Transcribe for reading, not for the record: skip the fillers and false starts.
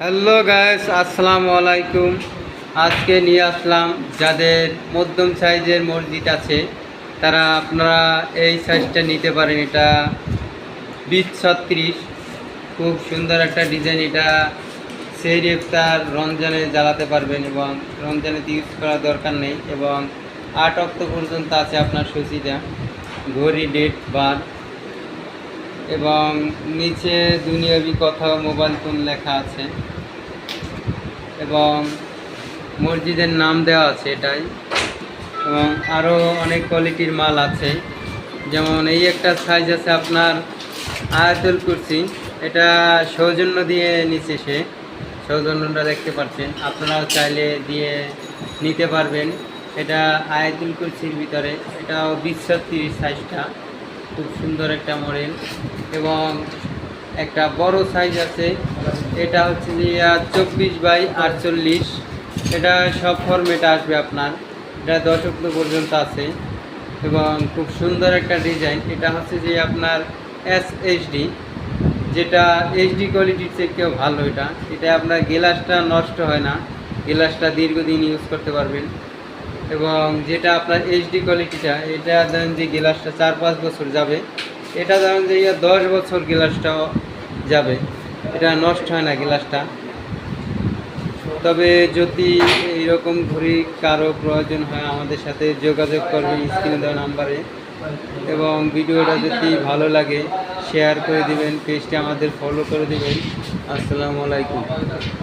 Hello guys, আসসালামু আলাইকুম। আজকে নিয়ে আসলাম যাদের মধ্যম সাইজের মসজিদ আছে তারা আপনারা এই সাইজটা নিতে পারেন। এটা 2036, খুব সুন্দর একটা ডিজাইন। এটা সেহরি ইফতার রমজানে জ্বালাতে পারবেন এবং রমজানে ইউজ করার দরকার নেই। এবং 8 অক্টোবর পর্যন্ত আছে আপনার সূচিটা, ঘড়ি, ডেট, বার এবং নিচে দুনিয়াবি কথা, মোবাইল ফোন লেখা আছে এবং মসজিদের নাম দেওয়া আছে এটাই। এবং আরও অনেক কোয়ালিটির মাল আছে, যেমন এই একটা সাইজ আছে আপনার আয়াতুল কুরসি। এটা সৌজন্য দিয়ে নিচে, সে সৌজন্যটা দেখতে পাচ্ছেন, আপনারাও চাইলে দিয়ে নিতে পারবেন। এটা আয়াতুল কুরসির ভিতরে, এটাও 2036 সাইজটা, খুব সুন্দর একটা মডেল। এবং একটা বড় সাইজ আছে, এটা হচ্ছে যে 24/48। এটা সব ফরম্যাটে আসবে আপনার। এটা 10 অক্টোবর পর্যন্ত আছে এবং খুব সুন্দর একটা ডিজাইন। এটা হচ্ছে যে আপনার SHD, যেটা HD কোয়ালিটির থেকেও ভালো। এটা আপনার গ্লাসটা নষ্ট হয় না, গ্লাসটা দীর্ঘদিন ইউজ করতে পারবেন। এবং যেটা আপনার HD কোয়ালিটিটা, এটা ধরেন যে গ্লাসটা 4-5 বছর যাবে, এটা ধরেন যে 10 বছর গ্লাসটাও যাবে, এটা নষ্ট হয় না গ্লাসটা। তবে যদি এইরকম ঘড়ি কারো প্রয়োজন হয় আমাদের সাথে যোগাযোগ করবেন স্ক্রিনে দেওয়া নাম্বারে। এবং ভিডিওটা যদি ভালো লাগে শেয়ার করে দিবেন, পেজটি আমাদের ফলো করে দিবেন। আসসালামু আলাইকুম।